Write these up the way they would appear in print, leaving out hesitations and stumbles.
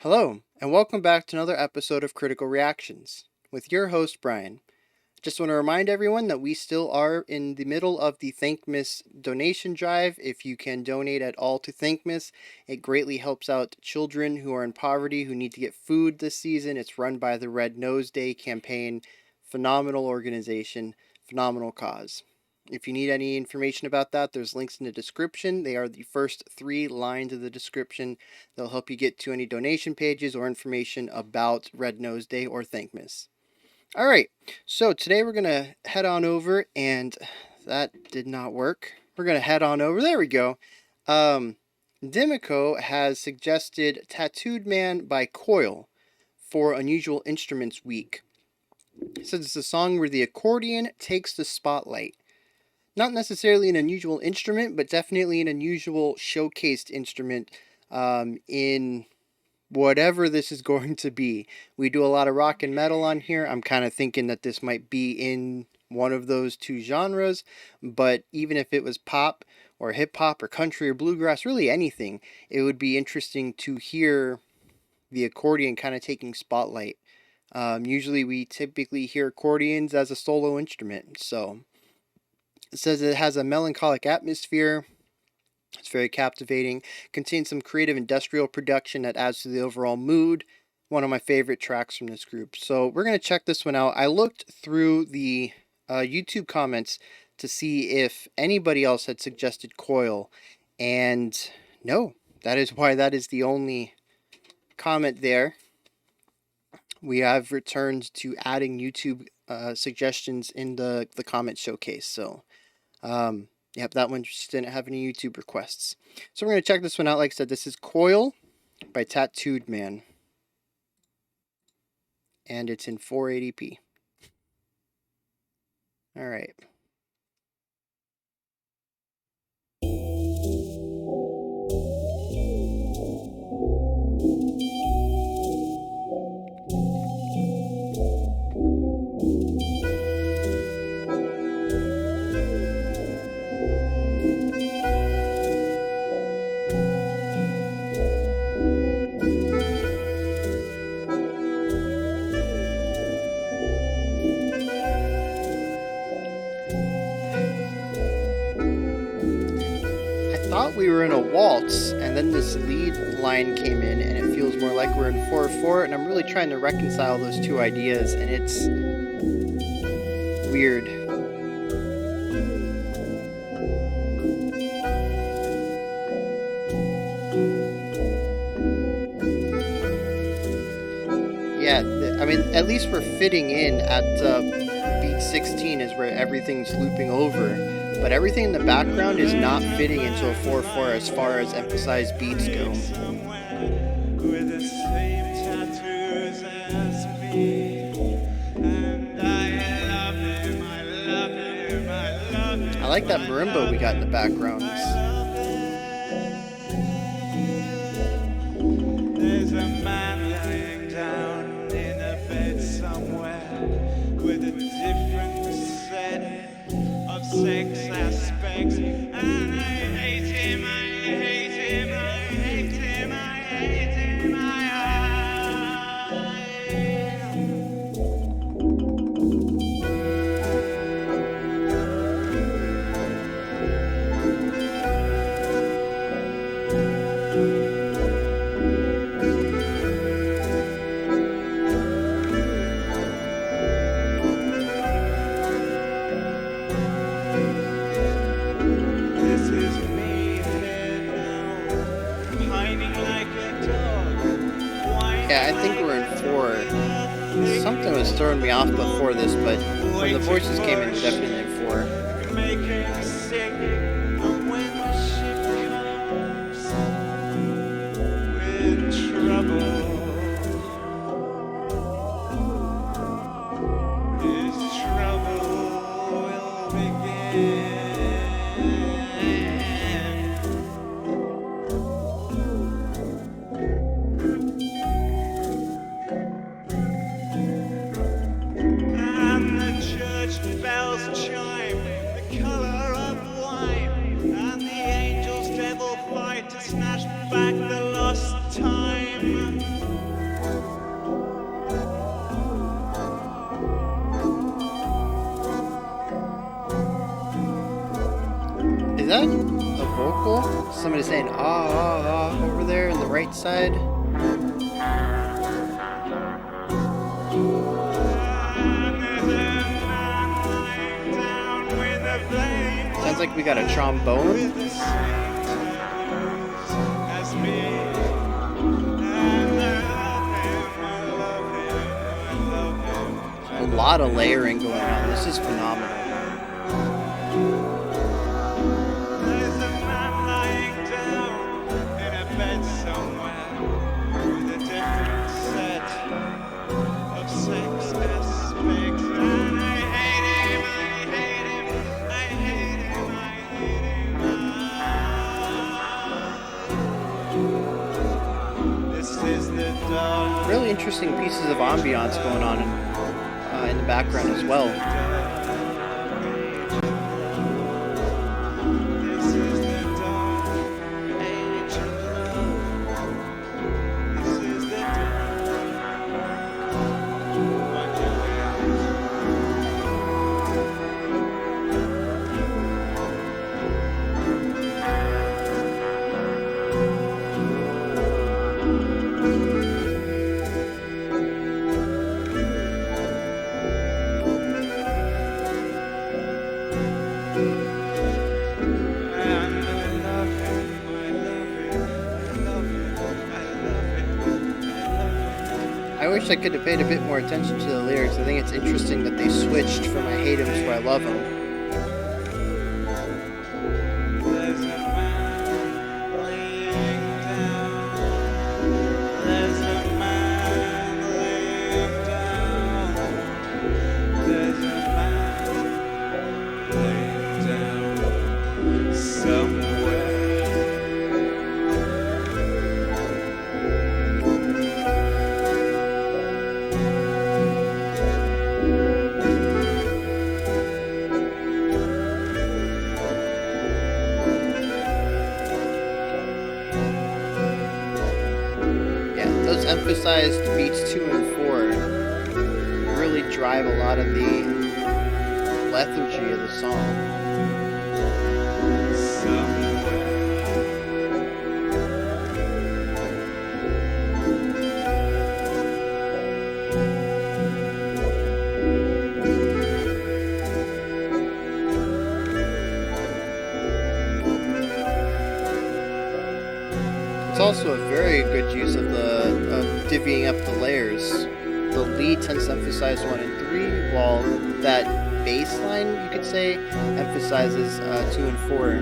Hello, and welcome back to another episode of Critical Reactions with your host, Bryan. Just want to remind everyone that we still are in the middle of the Thankmas donation drive. If you can donate at all to Thankmas, it greatly helps out children who are in poverty who need to get food this season. It's run by the Red Nose Day campaign. Phenomenal organization, phenomenal cause. If you need any information about that, there's links in the description. They are the first 3 lines of the description. They'll help you get to any donation pages or information about Red Nose Day or Thankmas. All right, so today we're going to head on over, and that did not work. We're going to head on over. There we go. Dimico has suggested Tattooed Man by Coil for Unusual Instruments Week. It says it's a song where the accordion takes the spotlight. Not necessarily an unusual instrument, but definitely an unusual showcased instrument in whatever this is going to be. We do a lot of rock and metal on here. I'm kind of thinking that this might be in one of those 2 genres, but even if it was pop or hip hop or country or bluegrass, really anything, it would be interesting to hear the accordion kind of taking spotlight. Usually we typically hear accordions as a solo instrument, so it says it has a melancholic atmosphere. It's very captivating. Contains some creative industrial production that adds to the overall mood. One of my favorite tracks from this group. So we're going to check this one out. I looked through the YouTube comments to see if anybody else had suggested Coil. And no, that is why that is the only comment there. We have returned to adding YouTube suggestions in the comment showcase. So yep, that one just didn't have any YouTube requests. So we're going to check this one out. Like I said, this is Coil by Tattooed Man. And it's in 480p. All right. Thought we were in a waltz, and then this lead line came in, and it feels more like we're in 4/4, and I'm really trying to reconcile those 2 ideas, and it's weird. Yeah, I mean, at least we're fitting in at beat 16 is where everything's looping over. But everything in the background is not fitting into a 4/4 as far as emphasized beats go. I like that marimba we got in the background. There's a man lying down in a bed somewhere with a different set of sex aspects, and I hate him, I hate him, I hate him, I hate him, Yeah, I think we're in 4. Something was throwing me off before this, but when the voices came in, definitely in 4. to snatch back the lost time. Somebody saying over there in the right side. Sounds like we got a trombone. A lot of layering going on. This is phenomenal. There's a man lying down in a bed somewhere with a different set of sex aspects. And I hate him, I hate him, I hate him, I hate him. This is the dark. Really interesting pieces of ambiance going on in the background as well. I wish I could have paid a bit more attention to the lyrics. I think it's interesting that they switched from I hate him to I love him. Those emphasized beats 2 and 4 really drive a lot of the lethargy of the song. It's also a very good use of divvying up the layers. The lead tends to emphasize 1 and 3, while that bass line, you could say, emphasizes 2 and 4.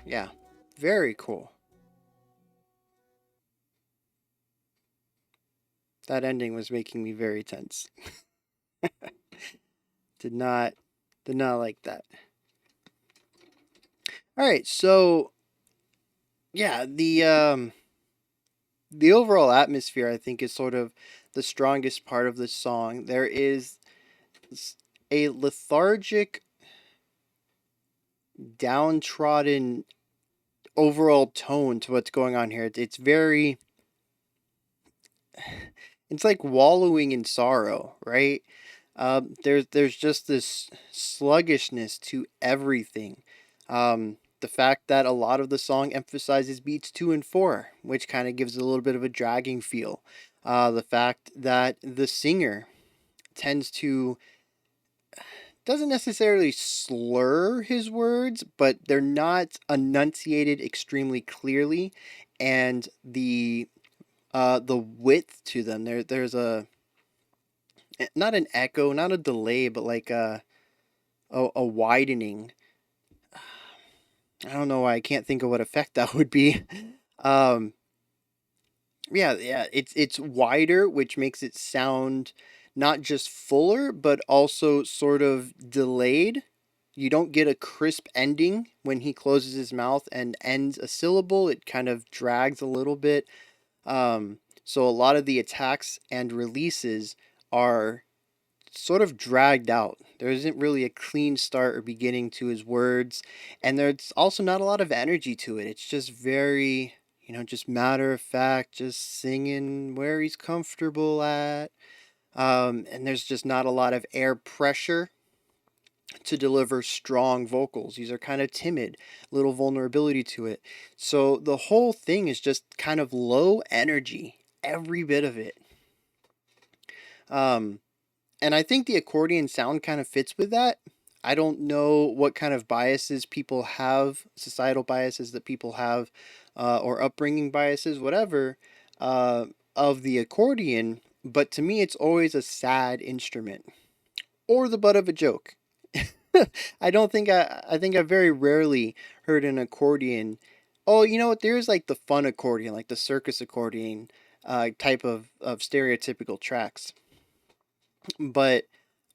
Yeah, very cool. That ending was making me very tense. Did not like that. All right, so yeah, the overall atmosphere I think is sort of the strongest part of this song. There is a lethargic, downtrodden overall tone to what's going on here. It's very, it's like wallowing in sorrow, right? There's just this sluggishness to everything. The fact that a lot of the song emphasizes beats 2 and 4, which kind of gives it a little bit of a dragging feel. The fact that the singer tends to doesn't necessarily slur his words, but they're not enunciated extremely clearly, and the width to them there's a not an echo, not a delay, but like a widening. I don't know why I can't think of what effect that would be. um yeah, it's wider, which makes it sound not just fuller, but also sort of delayed. You don't get a crisp ending when he closes his mouth and ends a syllable. It kind of drags a little bit. So a lot of the attacks and releases are sort of dragged out. There isn't really a clean start or beginning to his words, and there's also not a lot of energy to it. It's just very, just matter of fact, just singing where he's comfortable at. And there's just not a lot of air pressure to deliver strong vocals. These are kind of timid, little vulnerability to it. So the whole thing is just kind of low energy, every bit of it. Um, and I think the accordion sound kind of fits with that. I don't know what kind of biases people have, societal biases that people have, or upbringing biases, whatever, uh, of the accordion. But to me, it's always a sad instrument or the butt of a joke. I think I very rarely heard an accordion. Oh, you know what? There's like the fun accordion, like the circus accordion type of stereotypical tracks. But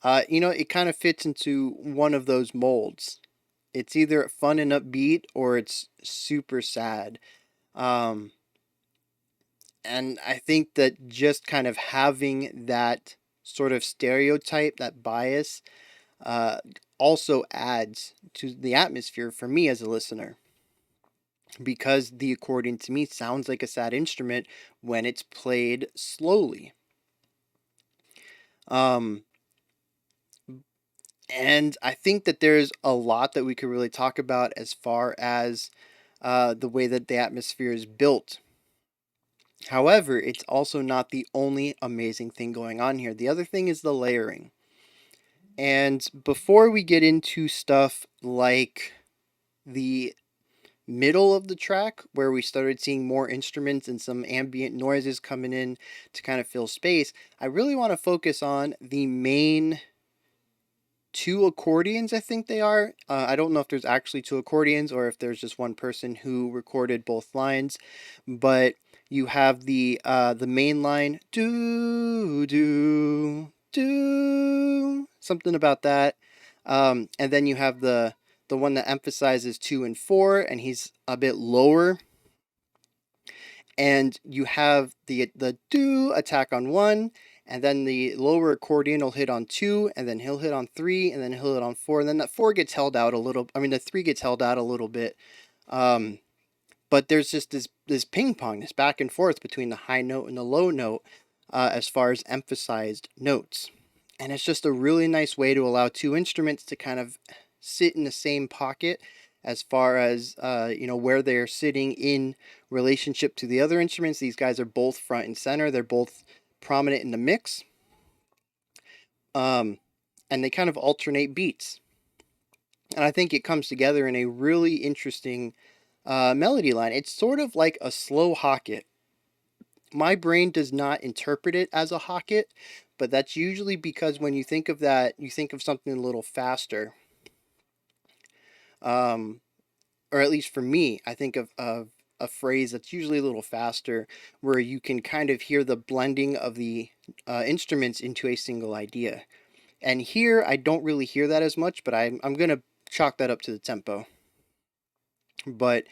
it kind of fits into one of those molds. It's either fun and upbeat or it's super sad. Um, and I think that just kind of having that sort of stereotype, that bias, uh, also adds to the atmosphere for me as a listener. Because the accordion to me sounds like a sad instrument when it's played slowly. Um, and I think that there's a lot that we could really talk about as far as the way that the atmosphere is built. However, it's also not the only amazing thing going on here. The other thing is the layering. And before we get into stuff like the middle of the track, where we started seeing more instruments and some ambient noises coming in to kind of fill space, I really want to focus on the main two accordions, I think they are. I don't know if there's actually two accordions or if there's just one person who recorded both lines, but you have the main line, do do do, something about that, and then you have the one that emphasizes 2 and 4, and he's a bit lower, and you have the do attack on 1, and then the lower accordion will hit on 2, and then he'll hit on 3, and then he'll hit on 4, and then that 4 gets held out a little. I mean, the 3 gets held out a little bit. But there's just this ping pong, this back and forth between the high note and the low note, as far as emphasized notes, and it's just a really nice way to allow two instruments to kind of sit in the same pocket as far as where they're sitting in relationship to the other instruments. These guys are both front and center. They're both prominent in the mix, um, and they kind of alternate beats. And I think it comes together in a really interesting melody line. It's sort of like a slow hocket. My brain does not interpret it as a hocket, but that's usually because when you think of that, you think of something a little faster. Um, or at least for me, I think of a phrase that's usually a little faster, where you can kind of hear the blending of the instruments into a single idea. And here, I don't really hear that as much, but I'm going to chalk that up to the tempo. But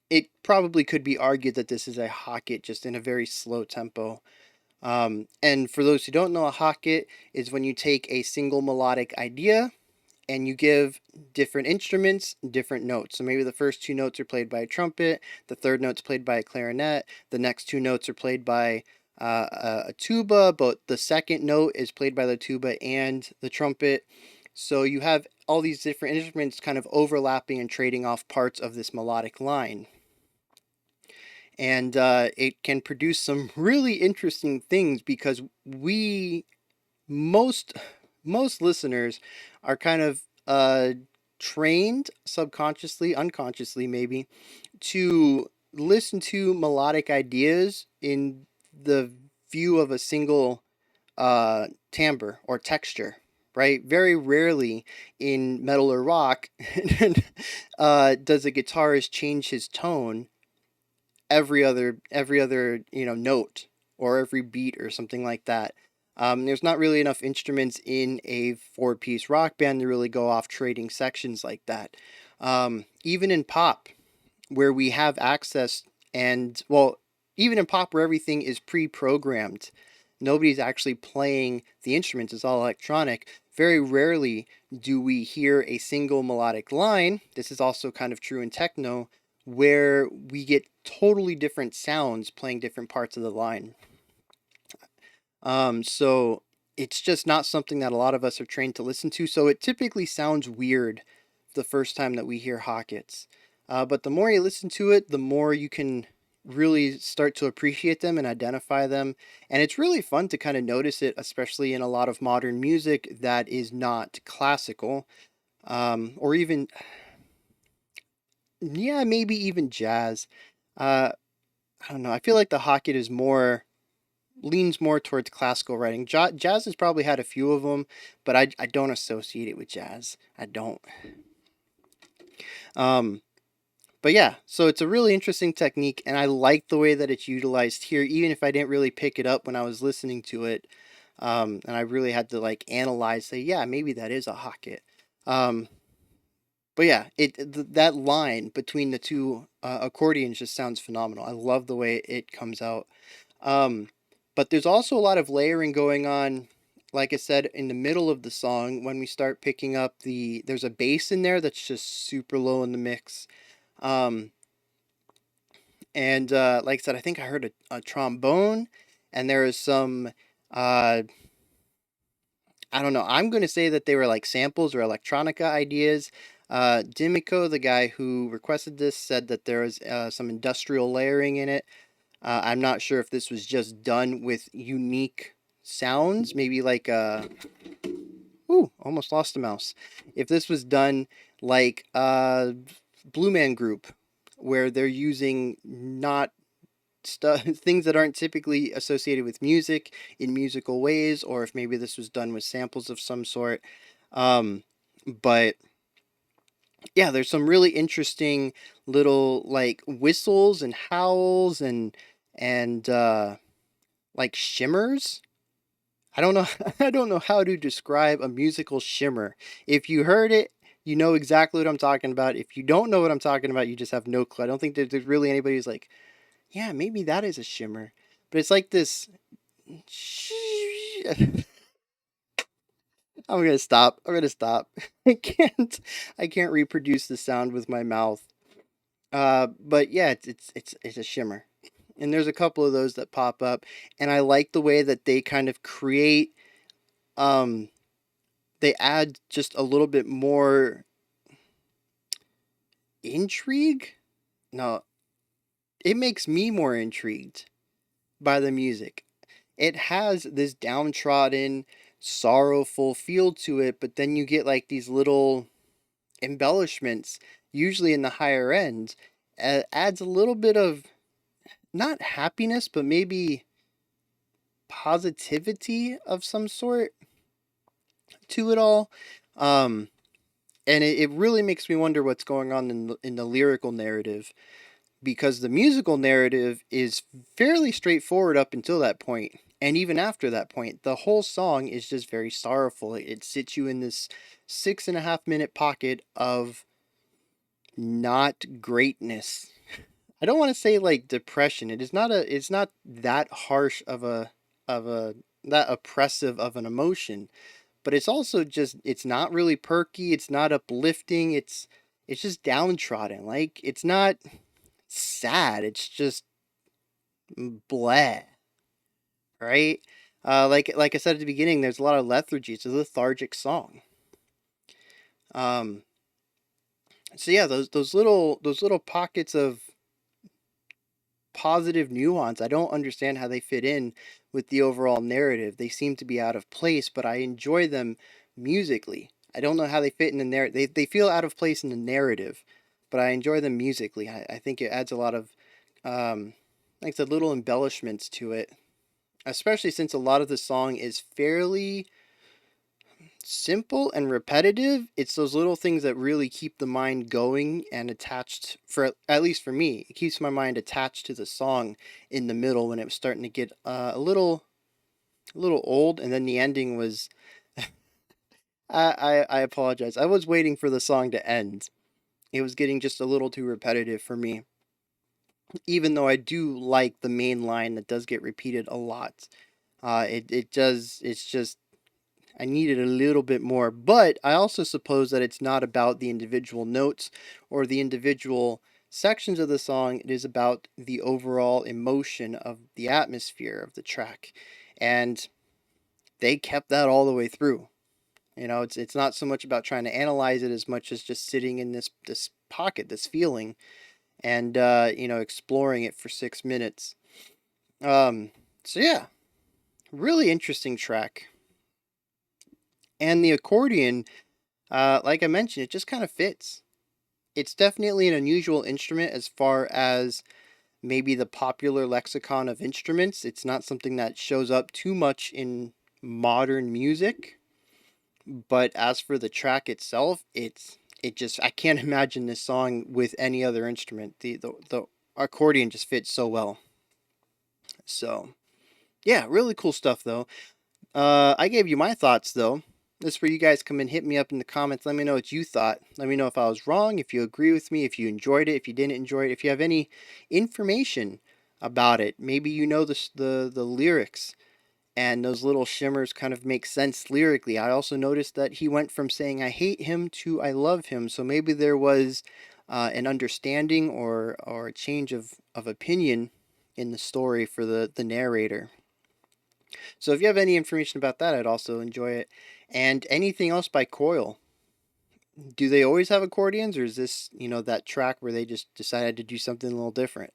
it probably could be argued that this is a hocket just in a very slow tempo. And for those who don't know, a hocket is when you take a single melodic idea and you give different instruments different notes. So maybe the first two notes are played by a trumpet, the third note's played by a clarinet, the next two notes are played by a tuba, but the second note is played by the tuba and the trumpet. So you have all these different instruments kind of overlapping and trading off parts of this melodic line. And it can produce some really interesting things because most most listeners are kind of trained subconsciously, unconsciously maybe, to listen to melodic ideas in the view of a single timbre or texture, right? Very rarely in metal or rock does a guitarist change his tone every other note or every beat or something like that. There's not really enough instruments in a four-piece rock band to really go off trading sections like that. Even in pop, where we have access and well, even in pop where everything is pre-programmed, nobody's actually playing the instruments, it's all electronic. Very rarely do we hear a single melodic line. This is also kind of true in techno, where we get totally different sounds playing different parts of the line. So it's just not something that a lot of us are trained to listen to. So it typically sounds weird the first time that we hear Hawkets. But the more you listen to it, the more you can really start to appreciate them and identify them. And it's really fun to kind of notice it, especially in a lot of modern music that is not classical, or even, yeah, maybe even jazz. Uh, I don't know. I feel like the Hawket is more leans more towards classical writing. Jazz has probably had a few of them, but I don't associate it with jazz. I don't. Um, but yeah, so it's a really interesting technique, and I like the way that it's utilized here, even if I didn't really pick it up when I was listening to it. And I really had to like analyze, say, yeah, maybe that is a Hocket. Um, but yeah, that line between the two accordions just sounds phenomenal. I love the way it comes out. Um, but there's also a lot of layering going on. Like I said, in the middle of the song, when we start picking up there's a bass in there that's just super low in the mix. Um, and like I said, I think I heard a trombone, and there is some, uh, I don't know. I'm going to say that they were like samples or electronica ideas. Dimico, the guy who requested this, said that there was some industrial layering in it. I'm not sure if this was just done with unique sounds, maybe like ooh, almost lost a mouse. If this was done like Blue Man Group, where they're using not stuff things that aren't typically associated with music in musical ways, or if maybe this was done with samples of some sort. Um, but yeah, there's some really interesting little like whistles and howls and like shimmers. I don't know I don't know how to describe a musical shimmer. If you heard it, you know exactly what I'm talking about. If you don't know what I'm talking about, you just have no clue. I don't think there's really anybody who's like, yeah, maybe that is a shimmer. But it's like this I'm gonna stop. I'm gonna stop. I can't reproduce the sound with my mouth. But yeah, it's a shimmer. And there's a couple of those that pop up, and I like the way that they kind of create um they add just a little bit more intrigue. No, it makes me more intrigued by the music. It has this downtrodden, sorrowful feel to it, but then you get like these little embellishments, usually in the higher end, adds a little bit of not happiness, but maybe positivity of some sort to it all. Um, and it really makes me wonder what's going on in the lyrical narrative, because the musical narrative is fairly straightforward up until that point. And even after that point, the whole song is just very sorrowful. It sits you in this 6.5 minute pocket of not greatness. I don't want to say like depression. It's not that harsh of a that oppressive of an emotion, but it's also just it's not really perky, it's not uplifting, it's just downtrodden. Like it's not sad, it's just blah, right? Like I said at the beginning, there's a lot of lethargy. It's a lethargic song. Um, so yeah, those little pockets of positive nuance, I don't understand how they fit in with the overall narrative. They seem to be out of place, but I enjoy them musically. I don't know how they fit in the narrative. They feel out of place in the narrative, but I enjoy them musically. I think it adds a lot of, like I said, little embellishments to it, especially since a lot of the song is fairly simple and repetitive. It's those little things that really keep the mind going and attached, for at least for me. It keeps my mind attached to the song in the middle when it was starting to get a little old, and then the ending was. I apologize. I was waiting for the song to end. It was getting just a little too repetitive for me. even though I do like the main line that does get repeated a lot. It does. It's just I needed a little bit more, but I also suppose that it's not about the individual notes or the individual sections of the song. It is about the overall emotion of the atmosphere of the track, and they kept that all the way through. It's not so much about trying to analyze it as much as just sitting in this pocket, this feeling, and exploring it for 6 minutes. So yeah, really interesting track. And the accordion, like I mentioned, it just kind of fits. It's definitely an unusual instrument as far as maybe the popular lexicon of instruments. It's not something that shows up too much in modern music. But as for the track itself, it just I can't imagine this song with any other instrument. The accordion just fits so well. So yeah, really cool stuff though. I gave you my thoughts though. This is where you guys come and hit me up in the comments. Let me know what you thought. Let me know if I was wrong, if you agree with me, if you enjoyed it, if you didn't enjoy it, if you have any information about it. Maybe you know the lyrics and those little shimmers kind of make sense lyrically. I also noticed that he went from saying I hate him to I love him. So maybe there was an understanding or a change of opinion in the story for the narrator. So if you have any information about that, I'd also enjoy it. And anything else by Coil? Do they always have accordions, or is this that track where they just decided to do something a little different?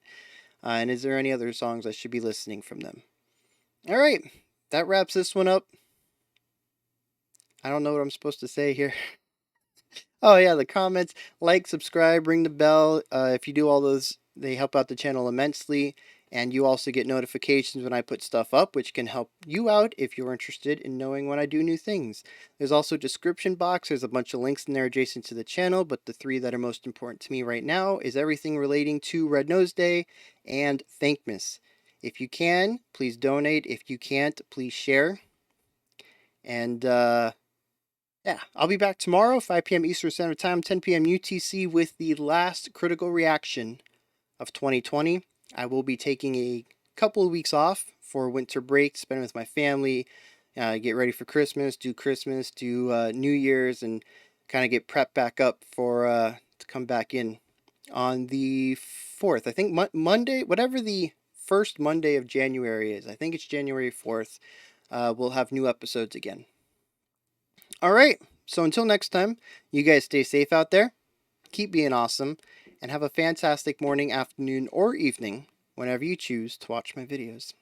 And is there any other songs I should be listening from them? All right, that wraps this one up. I don't know what I'm supposed to say here. Oh yeah, the comments, like, subscribe, ring the bell. If you do all those, they help out the channel immensely. And you also get notifications when I put stuff up, which can help you out if you're interested in knowing when I do new things. There's also a description box. There's a bunch of links in there adjacent to the channel, but the three that are most important to me right now is everything relating to Red Nose Day and Thankmas. If you can, please donate. If you can't, please share. And yeah, I'll be back tomorrow, 5 p.m. Eastern Standard Time, 10 p.m. UTC, with the last critical reaction of 2020. I will be taking a couple of weeks off for winter break, spending with my family, get ready for Christmas, do New Year's, and kind of get prepped back up for to come back in on the 4th. I think Monday, whatever the first Monday of January is, I think it's January 4th, we'll have new episodes again. All right, so until next time, you guys stay safe out there, keep being awesome, and have a fantastic morning, afternoon, or evening whenever you choose to watch my videos.